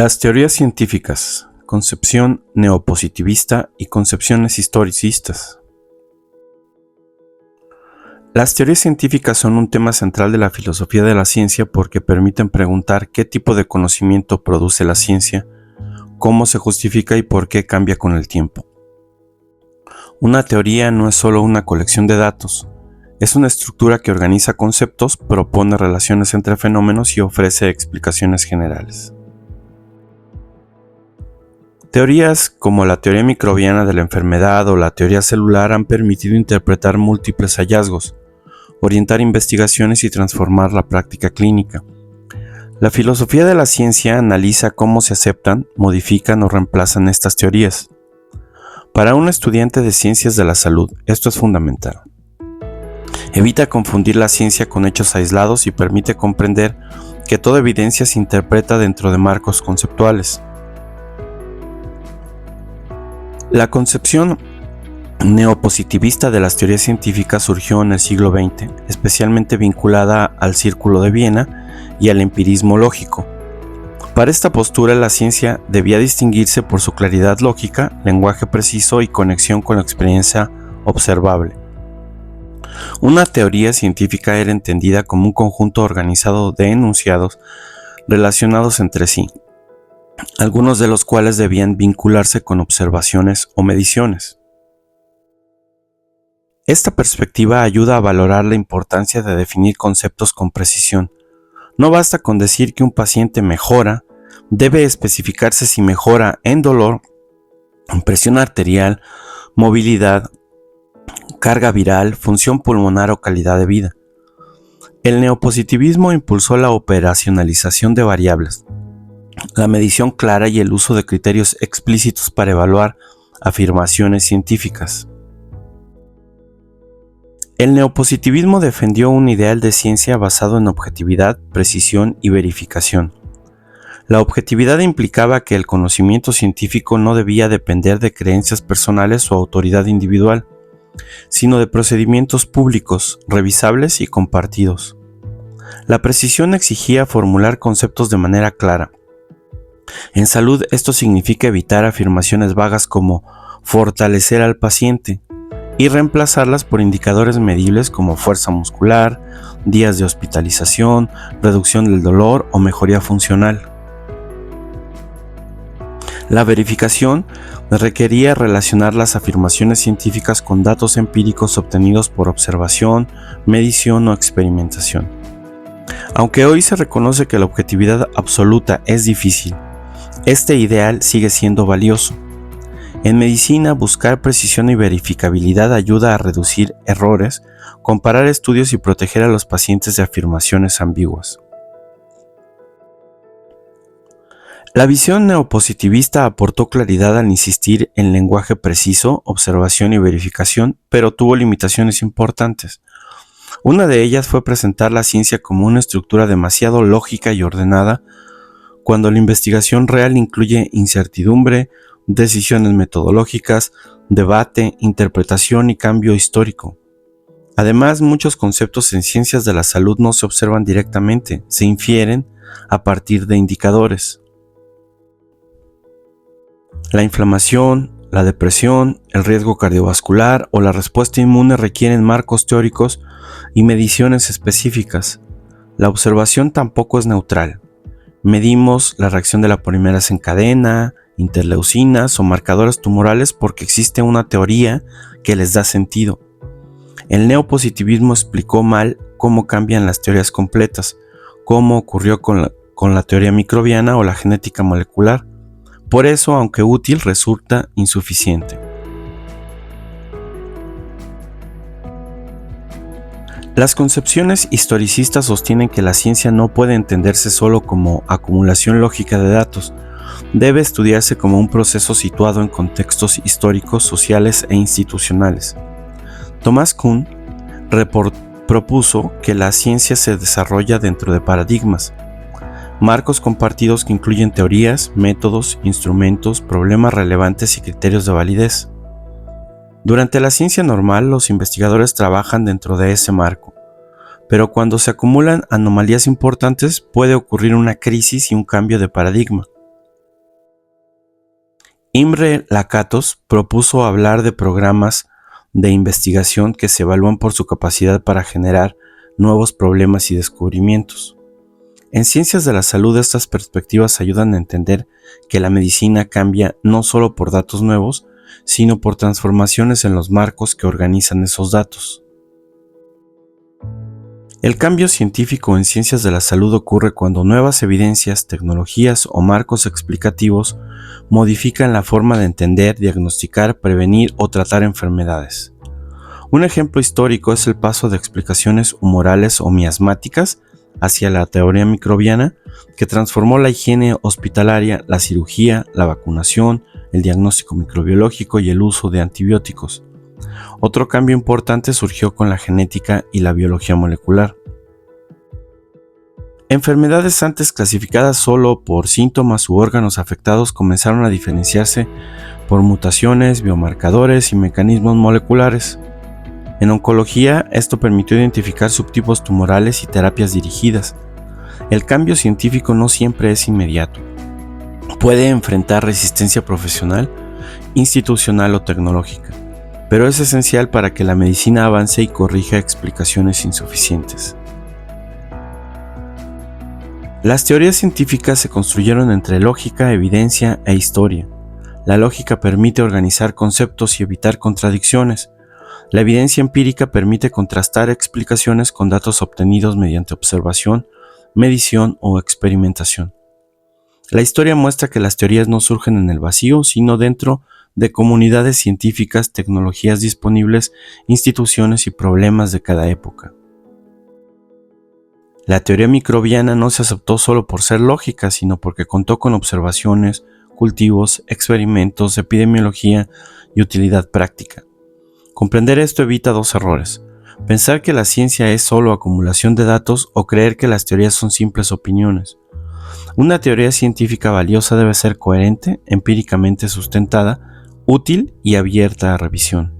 Las teorías científicas, concepción neopositivista y concepciones historicistas. Las teorías científicas son un tema central de la filosofía de la ciencia porque permiten preguntar qué tipo de conocimiento produce la ciencia, cómo se justifica y por qué cambia con el tiempo. Una teoría no es solo una colección de datos, es una estructura que organiza conceptos, propone relaciones entre fenómenos y ofrece explicaciones generales. Teorías como la teoría microbiana de la enfermedad o la teoría celular han permitido interpretar múltiples hallazgos, orientar investigaciones y transformar la práctica clínica. La filosofía de la ciencia analiza cómo se aceptan, modifican o reemplazan estas teorías. Para un estudiante de ciencias de la salud, esto es fundamental. Evita confundir la ciencia con hechos aislados y permite comprender que toda evidencia se interpreta dentro de marcos conceptuales. La concepción neopositivista de las teorías científicas surgió en el siglo XX, especialmente vinculada al Círculo de Viena y al empirismo lógico. Para esta postura, la ciencia debía distinguirse por su claridad lógica, lenguaje preciso y conexión con la experiencia observable. Una teoría científica era entendida como un conjunto organizado de enunciados relacionados entre sí, algunos de los cuales debían vincularse con observaciones o mediciones. Esta perspectiva ayuda a valorar la importancia de definir conceptos con precisión. No basta con decir que un paciente mejora, debe especificarse si mejora en dolor, en presión arterial, movilidad, carga viral, función pulmonar o calidad de vida. El neopositivismo impulsó la operacionalización de variables, la medición clara y el uso de criterios explícitos para evaluar afirmaciones científicas. El neopositivismo defendió un ideal de ciencia basado en objetividad, precisión y verificación. La objetividad implicaba que el conocimiento científico no debía depender de creencias personales o autoridad individual, sino de procedimientos públicos, revisables y compartidos. La precisión exigía formular conceptos de manera clara. En salud, esto significa evitar afirmaciones vagas como fortalecer al paciente y reemplazarlas por indicadores medibles como fuerza muscular, días de hospitalización, reducción del dolor o mejoría funcional. La verificación requería relacionar las afirmaciones científicas con datos empíricos obtenidos por observación, medición o experimentación. Aunque hoy se reconoce que la objetividad absoluta es difícil, este ideal sigue siendo valioso. En medicina, buscar precisión y verificabilidad ayuda a reducir errores, comparar estudios y proteger a los pacientes de afirmaciones ambiguas. La visión neopositivista aportó claridad al insistir en lenguaje preciso, observación y verificación, pero tuvo limitaciones importantes. Una de ellas fue presentar la ciencia como una estructura demasiado lógica y ordenada, cuando la investigación real incluye incertidumbre, decisiones metodológicas, debate, interpretación y cambio histórico. Además, muchos conceptos en ciencias de la salud no se observan directamente, se infieren a partir de indicadores. La inflamación, la depresión, el riesgo cardiovascular o la respuesta inmune requieren marcos teóricos y mediciones específicas. La observación tampoco es neutral. Medimos la reacción de la polimerasa en cadena, interleucinas o marcadores tumorales porque existe una teoría que les da sentido. El neopositivismo explicó mal cómo cambian las teorías completas, como ocurrió con la teoría microbiana o la genética molecular. Por eso, aunque útil, resulta insuficiente. Las concepciones historicistas sostienen que la ciencia no puede entenderse solo como acumulación lógica de datos, debe estudiarse como un proceso situado en contextos históricos, sociales e institucionales. Thomas Kuhn propuso que la ciencia se desarrolla dentro de paradigmas, marcos compartidos que incluyen teorías, métodos, instrumentos, problemas relevantes y criterios de validez. Durante la ciencia normal, los investigadores trabajan dentro de ese marco, pero cuando se acumulan anomalías importantes puede ocurrir una crisis y un cambio de paradigma. Imre Lakatos propuso hablar de programas de investigación que se evalúan por su capacidad para generar nuevos problemas y descubrimientos. En ciencias de la salud, estas perspectivas ayudan a entender que la medicina cambia no solo por datos nuevos, sino por transformaciones en los marcos que organizan esos datos. El cambio científico en ciencias de la salud ocurre cuando nuevas evidencias, tecnologías o marcos explicativos modifican la forma de entender, diagnosticar, prevenir o tratar enfermedades. Un ejemplo histórico es el paso de explicaciones humorales o miasmáticas hacia la teoría microbiana, que transformó la higiene hospitalaria, la cirugía, la vacunación, el diagnóstico microbiológico y el uso de antibióticos. Otro cambio importante surgió con la genética y la biología molecular. Enfermedades antes clasificadas solo por síntomas u órganos afectados comenzaron a diferenciarse por mutaciones, biomarcadores y mecanismos moleculares. En oncología, esto permitió identificar subtipos tumorales y terapias dirigidas. El cambio científico no siempre es inmediato. Puede enfrentar resistencia profesional, institucional o tecnológica, pero es esencial para que la medicina avance y corrija explicaciones insuficientes. Las teorías científicas se construyeron entre lógica, evidencia e historia. La lógica permite organizar conceptos y evitar contradicciones. La evidencia empírica permite contrastar explicaciones con datos obtenidos mediante observación, medición o experimentación. La historia muestra que las teorías no surgen en el vacío, sino dentro de comunidades científicas, tecnologías disponibles, instituciones y problemas de cada época. La teoría microbiana no se aceptó solo por ser lógica, sino porque contó con observaciones, cultivos, experimentos, epidemiología y utilidad práctica. Comprender esto evita dos errores: pensar que la ciencia es solo acumulación de datos o creer que las teorías son simples opiniones. Una teoría científica valiosa debe ser coherente, empíricamente sustentada, útil y abierta a revisión.